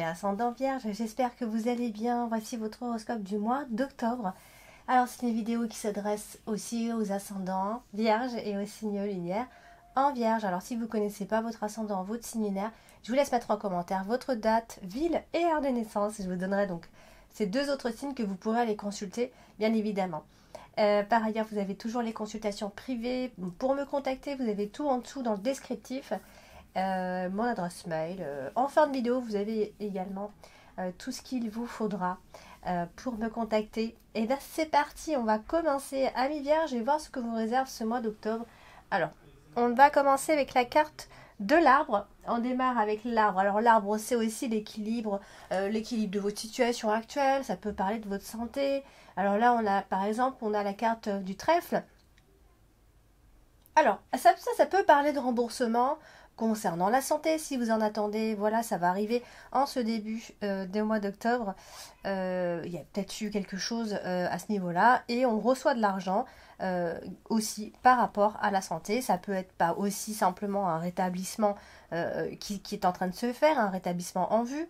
ascendant Vierge, j'espère que vous allez bien. Voici votre horoscope du mois d'octobre. Alors c'est une vidéo qui s'adresse aussi aux ascendants Vierge et aux signes lunaires en Vierge. Alors si vous ne connaissez pas votre ascendant, votre signe lunaire, je vous laisse mettre en commentaire votre date, ville et heure de naissance. Je vous donnerai donc ces deux autres signes que vous pourrez aller consulter, bien évidemment. Par ailleurs, vous avez toujours les consultations privées. Pour me contacter, vous avez tout en dessous dans le descriptif. Mon adresse mail. En fin de vidéo, vous avez également tout ce qu'il vous faudra pour me contacter. Et bien, c'est parti. On va commencer, amis vierges, et voir ce que vous réserve ce mois d'octobre. Alors, on va commencer avec la carte de l'arbre. On démarre avec l'arbre. Alors, l'arbre, c'est aussi l'équilibre de votre situation actuelle. Ça peut parler de votre santé. Alors là, on a, par exemple, on a la carte du trèfle. Alors, ça peut parler de remboursement concernant la santé, si vous en attendez. Voilà, ça va arriver en ce début du mois d'octobre. Il y a peut-être eu quelque chose à ce niveau-là. Et on reçoit de l'argent aussi par rapport à la santé. Ça peut être pas aussi simplement un rétablissement qui est en train de se faire, un rétablissement en vue.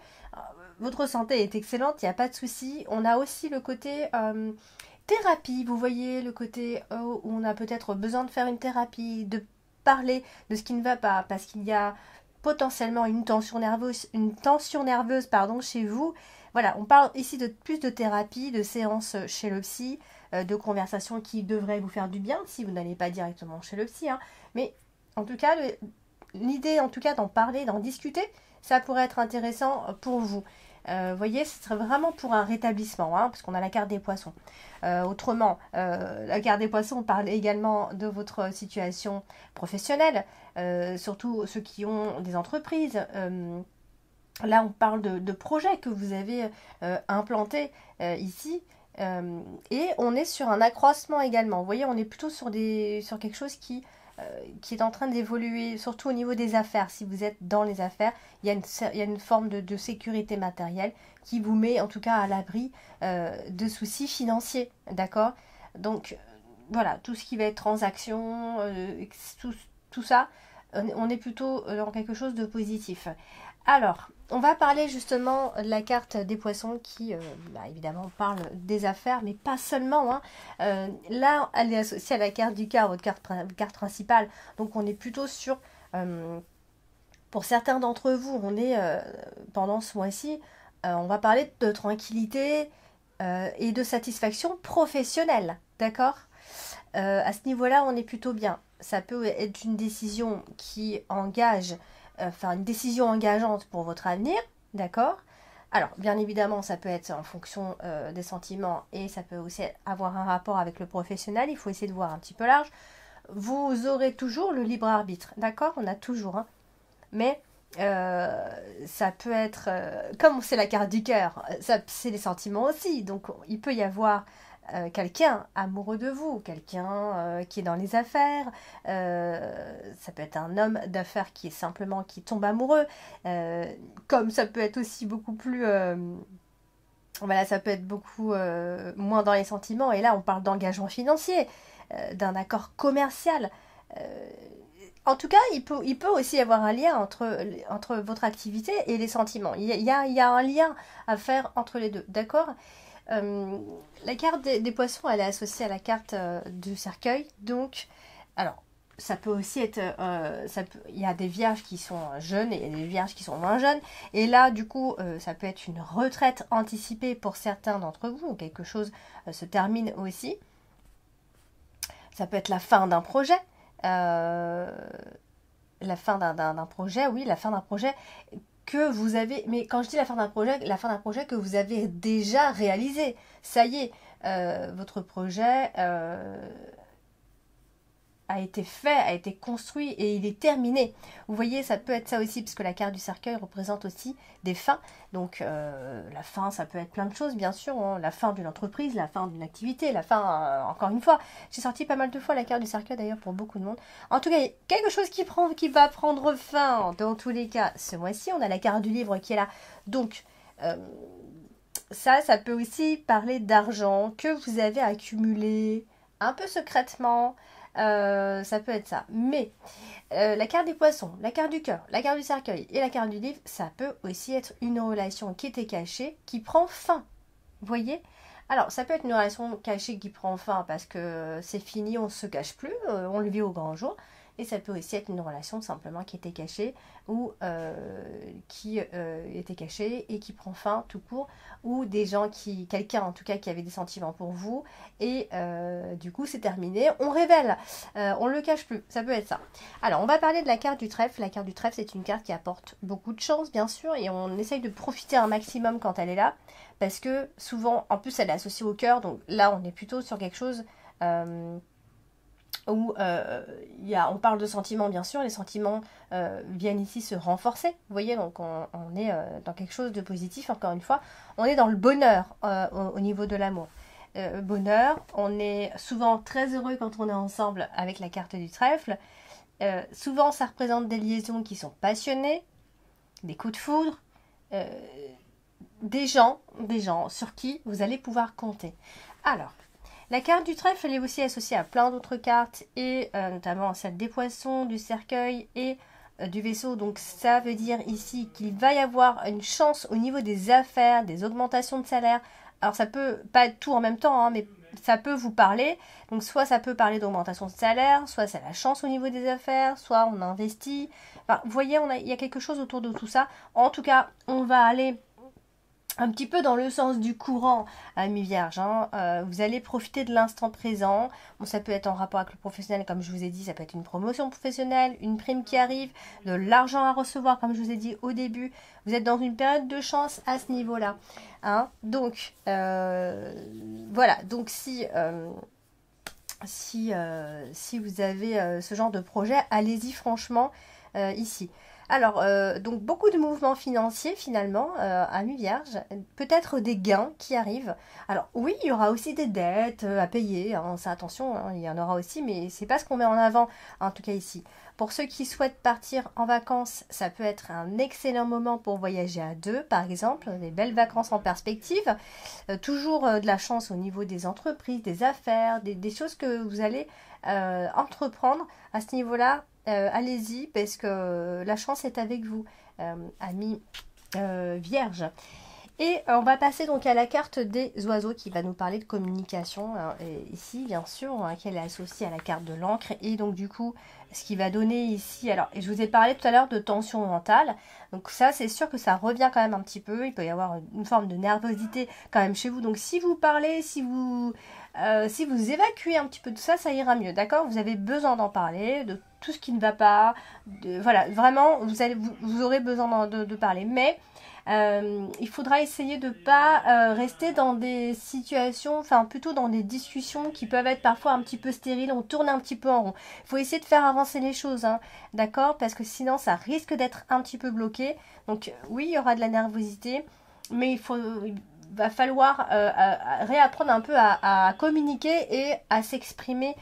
Votre santé est excellente, il n'y a pas de souci. On a aussi le côté thérapie, vous voyez, le côté où on a peut-être besoin de faire une thérapie, de parler de ce qui ne va pas, parce qu'il y a potentiellement une tension nerveuse chez vous. Voilà, on parle ici de plus de thérapie, de séances chez le psy, de conversations qui devraient vous faire du bien si vous n'allez pas directement chez le psy. Mais en tout cas, l'idée en tout cas d'en parler, d'en discuter, ça pourrait être intéressant pour vous. Vous voyez, ce serait vraiment pour un rétablissement, parce qu'on a la carte des poissons. Autrement, la carte des poissons parle également de votre situation professionnelle, surtout ceux qui ont des entreprises. Là, on parle de projets que vous avez implantés ici. Et on est sur un accroissement également. Vous voyez, on est plutôt sur quelque chose qui est en train d'évoluer, surtout au niveau des affaires. Si vous êtes dans les affaires, il y a une forme de sécurité matérielle qui vous met en tout cas à l'abri de soucis financiers. D'accord ? Donc, voilà, tout ce qui va être transaction, tout ça, on est plutôt dans quelque chose de positif. Alors, on va parler justement de la carte des poissons qui, évidemment, parle des affaires, mais pas seulement. Là, elle est associée à la carte du cœur, votre carte principale. Donc, on est plutôt sur, pour certains d'entre vous, on est, pendant ce mois-ci, on va parler de tranquillité et de satisfaction professionnelle. D'accord ? À ce niveau-là, on est plutôt bien. Ça peut être une décision qui engage... une décision engageante pour votre avenir, d'accord ? Alors, bien évidemment, ça peut être en fonction des sentiments et ça peut aussi avoir un rapport avec le professionnel. Il faut essayer de voir un petit peu large. Vous aurez toujours le libre arbitre, d'accord ? On a toujours, mais ça peut être, comme c'est la carte du cœur, c'est les sentiments aussi. Donc, il peut y avoir quelqu'un amoureux de vous, quelqu'un qui est dans les affaires, ça peut être un homme d'affaires qui tombe amoureux, comme ça peut être aussi beaucoup plus, voilà, ça peut être beaucoup moins dans les sentiments, et là on parle d'engagement financier, d'un accord commercial. En tout cas, il peut aussi y avoir un lien entre votre activité et les sentiments. Il y a un lien à faire entre les deux, d'accord ? La carte des poissons, elle est associée à la carte du cercueil. Donc, alors, ça peut aussi être... il y a des vierges qui sont jeunes et des vierges qui sont moins jeunes. Et là, du coup, ça peut être une retraite anticipée pour certains d'entre vous. Ou quelque chose se termine aussi. Ça peut être la fin d'un projet. La fin d'un projet, oui, la fin d'un projet que vous avez, mais quand je dis la fin d'un projet que vous avez déjà réalisé. Ça y est, votre projet a été fait, a été construit et il est terminé. Vous voyez, ça peut être ça aussi, parce que la carte du cercueil représente aussi des fins. Donc, la fin, ça peut être plein de choses, bien sûr. La fin d'une entreprise, la fin d'une activité, la fin, encore une fois. J'ai sorti pas mal de fois la carte du cercueil, d'ailleurs, pour beaucoup de monde. En tout cas, il y a quelque chose qui va prendre fin, dans tous les cas. Ce mois-ci, on a la carte du livre qui est là. Donc, ça peut aussi parler d'argent que vous avez accumulé un peu secrètement, Ça peut être ça. Mais la carte des poissons, la carte du cœur, la carte du cercueil et la carte du livre, ça peut aussi être une relation qui était cachée, qui prend fin. Vous voyez? Alors, ça peut être une relation cachée qui prend fin parce que c'est fini, on ne se cache plus, on le vit au grand jour. Et ça peut aussi être une relation simplement qui était cachée ou qui était cachée et qui prend fin tout court. Ou des gens quelqu'un en tout cas qui avait des sentiments pour vous et du coup c'est terminé. On révèle, on ne le cache plus, ça peut être ça. Alors on va parler de la carte du trèfle. La carte du trèfle c'est une carte qui apporte beaucoup de chance bien sûr et on essaye de profiter un maximum quand elle est là. Parce que souvent, en plus elle est associée au cœur, donc là on est plutôt sur quelque chose où on parle de sentiments bien sûr, les sentiments viennent ici se renforcer, vous voyez, donc on est dans quelque chose de positif, encore une fois, on est dans le bonheur au niveau de l'amour. Bonheur, on est souvent très heureux quand on est ensemble avec la carte du trèfle, souvent ça représente des liaisons qui sont passionnées, des coups de foudre, des gens sur qui vous allez pouvoir compter. Alors, la carte du trèfle, elle est aussi associée à plein d'autres cartes, et notamment celle des poissons, du cercueil et du vaisseau. Donc ça veut dire ici qu'il va y avoir une chance au niveau des affaires, des augmentations de salaire. Alors ça peut pas être tout en même temps, hein, mais ça peut vous parler. Donc soit ça peut parler d'augmentation de salaire, soit c'est la chance au niveau des affaires, soit on investit. Enfin, vous voyez, il y a quelque chose autour de tout ça. En tout cas, on va aller un petit peu dans le sens du courant, amis vierges. Vous allez profiter de l'instant présent. Bon, ça peut être en rapport avec le professionnel, comme je vous ai dit, ça peut être une promotion professionnelle, une prime qui arrive, de l'argent à recevoir, comme je vous ai dit au début. Vous êtes dans une période de chance à ce niveau-là. Donc, voilà. Donc, si vous avez ce genre de projet, allez-y franchement ici. Alors, donc beaucoup de mouvements financiers finalement, amis vierges, peut-être des gains qui arrivent. Alors oui, il y aura aussi des dettes à payer, hein, ça attention, hein, il y en aura aussi, mais c'est pas ce qu'on met en avant, en tout cas ici. Pour ceux qui souhaitent partir en vacances, ça peut être un excellent moment pour voyager à deux, par exemple, des belles vacances en perspective. Toujours de la chance au niveau des entreprises, des affaires, des choses que vous allez entreprendre à ce niveau-là. Allez-y parce que la chance est avec vous, amis vierges. Et on va passer donc à la carte des oiseaux qui va nous parler de communication. Et ici, bien sûr, qu'elle est associée à la carte de l'encre. Et donc, du coup, ce qui va donner ici... Alors, je vous ai parlé tout à l'heure de tension mentale. Donc ça, c'est sûr que ça revient quand même un petit peu. Il peut y avoir une forme de nervosité quand même chez vous. Donc, si vous parlez, si vous évacuez un petit peu tout ça, ça ira mieux. D'accord? Vous avez besoin d'en parler, de tout ce qui ne va pas. Voilà, vraiment, vous aurez besoin de parler. Mais... il faudra essayer de ne pas rester dans des situations, enfin plutôt dans des discussions qui peuvent être parfois un petit peu stériles, on tourne un petit peu en rond. Il faut essayer de faire avancer les choses, hein, d'accord? Parce que sinon ça risque d'être un petit peu bloqué. Donc oui, il y aura de la nervosité, mais il va falloir réapprendre un peu à communiquer et à s'exprimer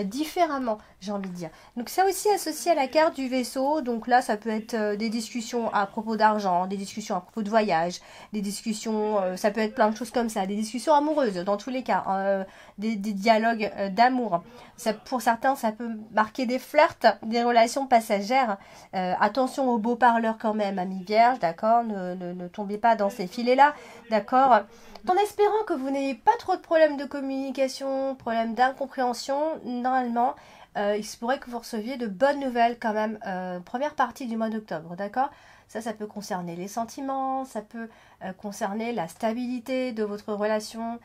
différemment, j'ai envie de dire. Donc c'est aussi associé à la carte du vaisseau. Donc là, ça peut être des discussions à propos d'argent, des discussions à propos de voyage, des discussions, ça peut être plein de choses comme ça, des discussions amoureuses dans tous les cas, des dialogues d'amour. Pour certains, ça peut marquer des flirts, des relations passagères. Attention aux beaux parleurs quand même, amis vierges, d'accord? Ne tombez pas dans ces filets-là, d'accord? En espérant que vous n'ayez pas trop de problèmes de communication, problèmes d'incompréhension, normalement, il se pourrait que vous receviez de bonnes nouvelles quand même, première partie du mois d'octobre, d'accord? Ça peut concerner les sentiments, ça peut concerner la stabilité de votre relation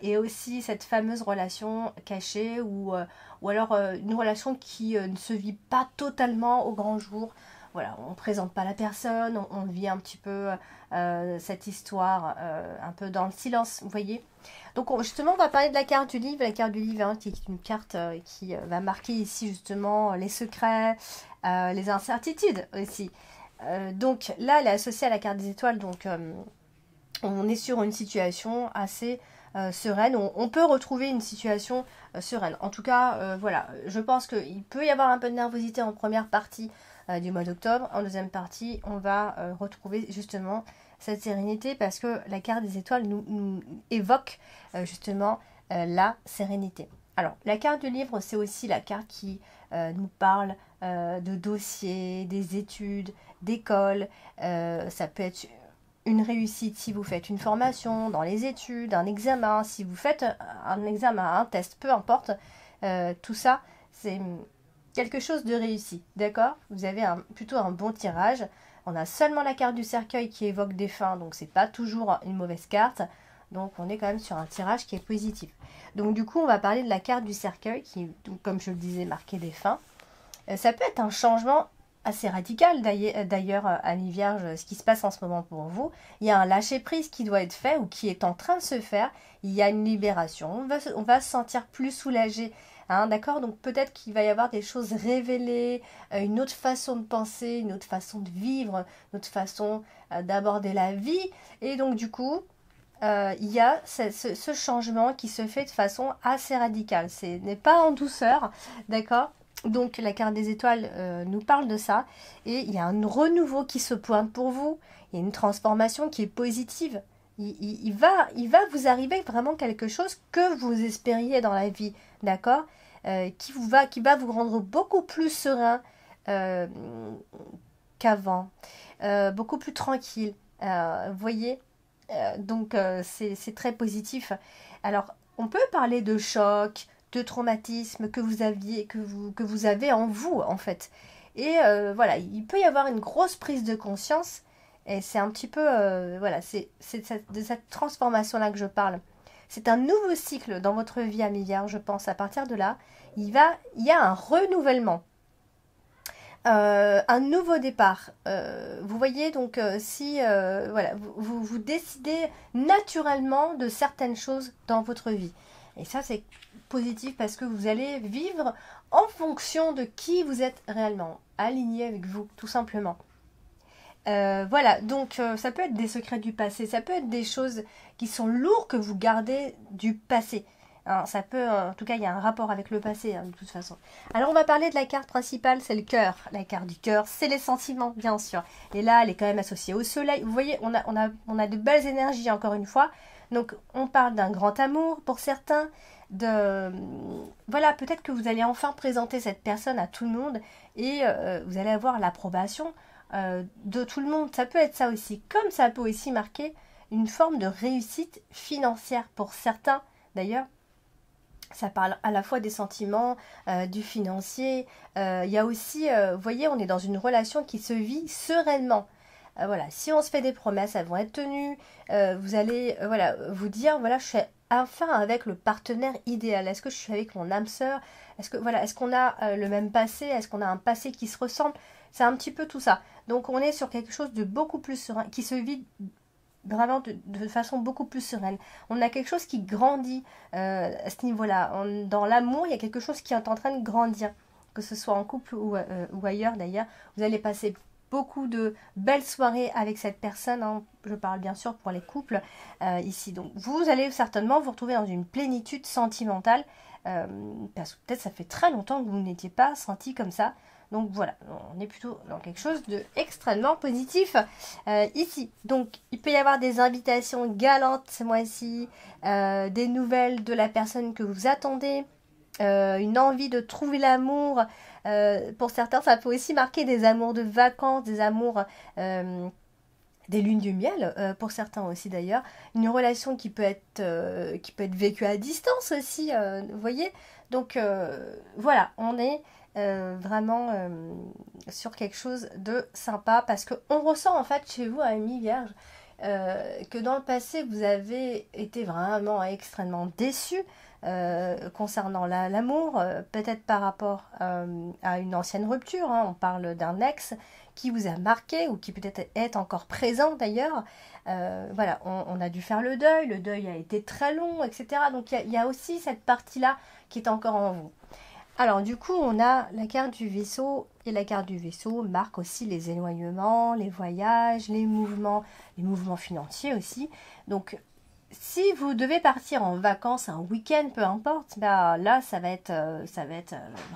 et aussi cette fameuse relation cachée ou alors une relation qui ne se vit pas totalement au grand jour. Voilà, on ne présente pas la personne, on vit un petit peu cette histoire un peu dans le silence, vous voyez. Donc justement, on va parler de la carte du livre, hein, qui est une carte qui va marquer ici justement les secrets, les incertitudes aussi. Donc là, elle est associée à la carte des étoiles, donc on est sur une situation assez sereine. On peut retrouver une situation sereine. En tout cas, voilà, je pense qu'il peut y avoir un peu de nervosité en première partie du mois d'octobre. En deuxième partie, on va retrouver justement cette sérénité parce que la carte des étoiles nous évoque justement la sérénité. Alors, la carte du livre, c'est aussi la carte qui nous parle de dossiers, des études, d'écoles. Ça peut être une réussite si vous faites une formation, dans les études, un examen, si vous faites un examen, un test, peu importe. Tout ça, c'est quelque chose de réussi, d'accord? Vous avez plutôt un bon tirage. On a seulement la carte du cercueil qui évoque des fins, donc c'est pas toujours une mauvaise carte. Donc on est quand même sur un tirage qui est positif. Donc du coup, on va parler de la carte du cercueil qui, donc, comme je le disais, marquait des fins. Ça peut être un changement assez radical d'ailleurs, Amis Vierge, ce qui se passe en ce moment pour vous. Il y a un lâcher-prise qui doit être fait ou qui est en train de se faire. Il y a une libération. On va se sentir plus soulagé. Hein, d'accord? Donc peut-être qu'il va y avoir des choses révélées, une autre façon de penser, une autre façon de vivre, une autre façon d'aborder la vie. Et donc du coup, il y a ce changement qui se fait de façon assez radicale. Ce n'est pas en douceur, d'accord? Donc la carte des étoiles nous parle de ça. Et il y a un renouveau qui se pointe pour vous. Il y a une transformation qui est positive. Il va vous arriver vraiment quelque chose que vous espériez dans la vie, d'accord? Qui va vous rendre beaucoup plus serein euh, qu'avant, beaucoup plus tranquille. Vous voyez? Donc c'est très positif. Alors, on peut parler de choc, de traumatisme que vous aviez, que vous avez en vous, en fait. Et voilà, il peut y avoir une grosse prise de conscience. Et c'est un petit peu, voilà, de cette transformation-là que je parle. C'est un nouveau cycle dans votre vie, ami Vierge, je pense. À partir de là, il y a un renouvellement. Un nouveau départ. Vous voyez, donc si voilà, vous décidez naturellement de certaines choses dans votre vie. Et ça, c'est positif parce que vous allez vivre en fonction de qui vous êtes réellement, aligné avec vous, tout simplement. Voilà, donc ça peut être des secrets du passé, ça peut être des choses qui sont lourdes que vous gardez du passé. Hein, ça peut, en tout cas, il y a un rapport avec le passé, hein, de toute façon. Alors, on va parler de la carte principale, c'est le cœur. La carte du cœur, c'est les sentiments, bien sûr. Et là, elle est quand même associée au soleil. Vous voyez, on a de belles énergies, encore une fois. Donc, on parle d'un grand amour pour certains. Voilà, peut-être que vous allez enfin présenter cette personne à tout le monde et vous allez avoir l'approbation de tout le monde. Ça peut être ça aussi. Comme ça peut aussi marquer une forme de réussite financière pour certains, d'ailleurs. Ça parle à la fois des sentiments, du financier. Il y a aussi, vous voyez, on est dans une relation qui se vit sereinement. Voilà, si on se fait des promesses, elles vont être tenues. Vous allez, voilà, vous dire, voilà, je suis enfin avec le partenaire idéal. Est-ce que je suis avec mon âme sœur? Est-ce que, voilà, est-ce qu'on a le même passé? Est-ce qu'on a un passé qui se ressemble? C'est un petit peu tout ça. Donc, on est sur quelque chose de beaucoup plus serein, qui se vit vraiment de façon beaucoup plus sereine. On a quelque chose qui grandit à ce niveau-là. Dans l'amour, il y a quelque chose qui est en train de grandir, que ce soit en couple ou ailleurs d'ailleurs. Vous allez passer beaucoup de belles soirées avec cette personne, hein. Je parle bien sûr pour les couples ici. Donc vous allez certainement vous retrouver dans une plénitude sentimentale, parce que peut-être ça fait très longtemps que vous n'étiez pas senti comme ça. Donc voilà, on est plutôt dans quelque chose de extrêmement positif ici. Donc il peut y avoir des invitations galantes ce mois-ci, des nouvelles de la personne que vous attendez, une envie de trouver l'amour. Pour certains, ça peut aussi marquer des amours de vacances, des amours, des lunes du miel, pour certains aussi d'ailleurs. Une relation qui peut être vécue à distance aussi, vous voyez. Donc voilà, on est vraiment sur quelque chose de sympa parce qu'on ressent en fait chez vous, amis vierge, que dans le passé vous avez été vraiment extrêmement déçus concernant l'amour, peut-être par rapport à une ancienne rupture, hein. On parle d'un ex qui vous a marqué ou qui peut-être est encore présent d'ailleurs. Voilà, on a dû faire le deuil a été très long, etc. Donc il y a aussi cette partie-là qui est encore en vous. Alors du coup, on a la carte du vaisseau, et la carte du vaisseau marque aussi les éloignements, les voyages, les mouvements financiers aussi. Donc si vous devez partir en vacances, un week-end, peu importe, bah là ça va être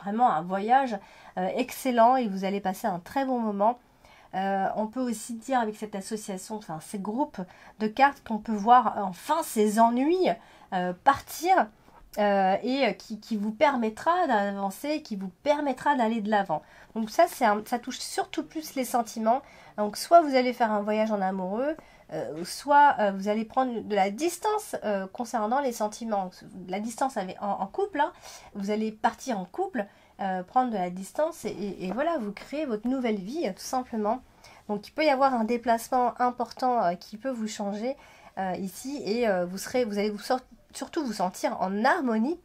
vraiment un voyage excellent et vous allez passer un très bon moment. On peut aussi dire avec cette association, enfin ces groupes de cartes qu'on peut voir enfin ces ennuis partir. et qui vous permettra d'avancer, qui vous permettra d'aller de l'avant. Donc ça, ça touche surtout plus les sentiments. Donc soit vous allez faire un voyage en amoureux, soit vous allez prendre de la distance concernant les sentiments. La distance en couple, hein, vous allez partir en couple, prendre de la distance et voilà, vous créez votre nouvelle vie tout simplement. Donc il peut y avoir un déplacement important qui peut vous changer ici et vous allez surtout vous sentir en harmonie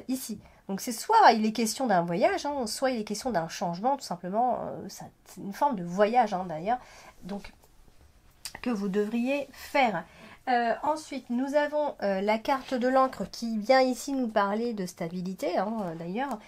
ici. Donc c'est soit il est question d'un voyage, hein, soit il est question d'un changement, tout simplement. C'est une forme de voyage hein, d'ailleurs, donc que vous devriez faire. Ensuite, nous avons la carte de l'encre qui vient ici nous parler de stabilité. Hein, d'ailleurs,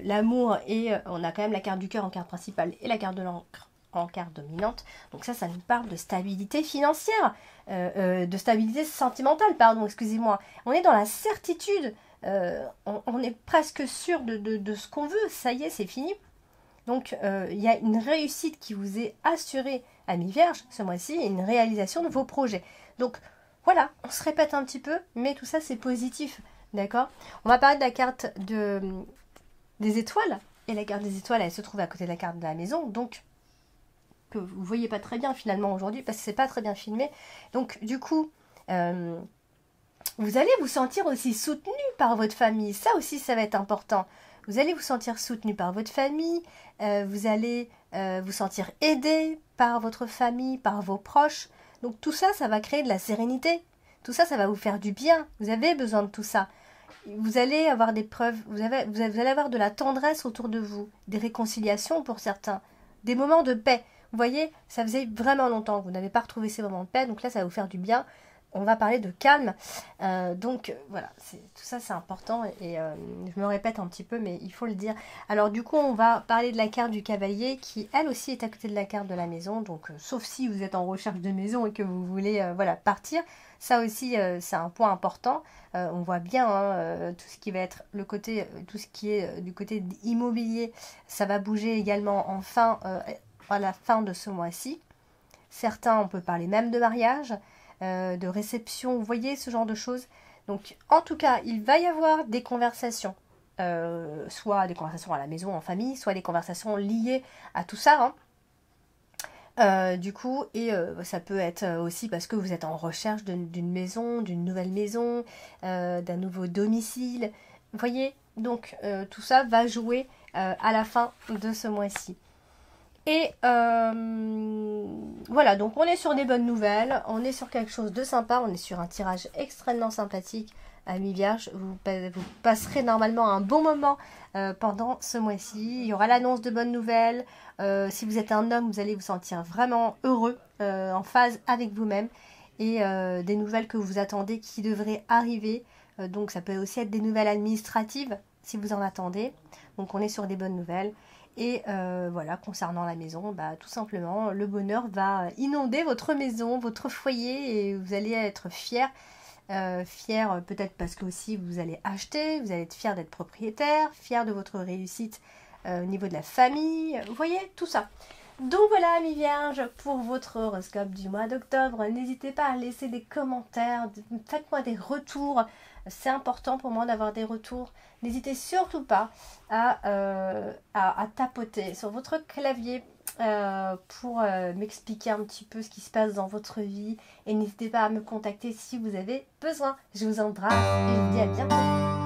l'amour et on a quand même la carte du cœur en carte principale et la carte de l'encre en carte dominante. Donc ça nous parle de stabilité financière, de stabilité sentimentale, pardon, excusez-moi. On est dans la certitude, on est presque sûr de ce qu'on veut, ça y est, c'est fini. Donc il y a une réussite qui vous est assurée à mi-vierge ce mois-ci et une réalisation de vos projets. Donc voilà, on se répète un petit peu, mais tout ça c'est positif, d'accord? On va parler de la carte des étoiles, et la carte des étoiles elle se trouve à côté de la carte de la maison, donc que vous ne voyez pas très bien finalement aujourd'hui parce que c'est pas très bien filmé. Donc du coup, vous allez vous sentir aussi soutenu par votre famille. Ça aussi, ça va être important. Vous allez vous sentir soutenu par votre famille. Vous allez vous sentir aidé par votre famille, par vos proches. Donc tout ça, ça va créer de la sérénité. Tout ça, ça va vous faire du bien. Vous avez besoin de tout ça. Vous allez avoir des preuves. Vous allez avoir de la tendresse autour de vous. Des réconciliations pour certains. Des moments de paix. Vous voyez, ça faisait vraiment longtemps que vous n'avez pas retrouvé ces moments de paix. Donc là, ça va vous faire du bien. On va parler de calme. Donc voilà, tout ça c'est important et je me répète un petit peu mais il faut le dire. Alors du coup on va parler de la carte du cavalier qui elle aussi est à côté de la carte de la maison. Donc sauf si vous êtes en recherche de maison et que vous voulez voilà, partir. Ça aussi c'est un point important. On voit bien hein, tout ce qui va être le côté, tout ce qui est du côté immobilier. Ça va bouger également à la fin de ce mois-ci. Certains on peut parler même de mariage. De réception, vous voyez ce genre de choses. Donc en tout cas, il va y avoir des conversations, soit des conversations à la maison, en famille, soit des conversations liées à tout ça. Hein. Du coup, et ça peut être aussi parce que vous êtes en recherche d'une maison, d'une nouvelle maison, d'un nouveau domicile. Vous voyez, donc tout ça va jouer à la fin de ce mois-ci. Et voilà, donc on est sur des bonnes nouvelles, on est sur quelque chose de sympa, on est sur un tirage extrêmement sympathique à mi-vierge. Vous passerez normalement un bon moment pendant ce mois-ci. Il y aura l'annonce de bonnes nouvelles. Si vous êtes un homme, vous allez vous sentir vraiment heureux, en phase avec vous-même. Et des nouvelles que vous attendez qui devraient arriver. Donc ça peut aussi être des nouvelles administratives si vous en attendez. Donc on est sur des bonnes nouvelles. Et voilà, concernant la maison, bah, tout simplement, le bonheur va inonder votre maison, votre foyer et vous allez être fiers. Fiers peut-être parce que aussi vous allez acheter, vous allez être fiers d'être propriétaire, fiers de votre réussite au niveau de la famille. Vous voyez, tout ça. Donc voilà, amis vierges, pour votre horoscope du mois d'octobre. N'hésitez pas à laisser des commentaires, faites-moi des retours. C'est important pour moi d'avoir des retours. N'hésitez surtout pas à tapoter sur votre clavier pour m'expliquer un petit peu ce qui se passe dans votre vie. Et n'hésitez pas à me contacter si vous avez besoin. Je vous embrasse et je vous dis à bientôt.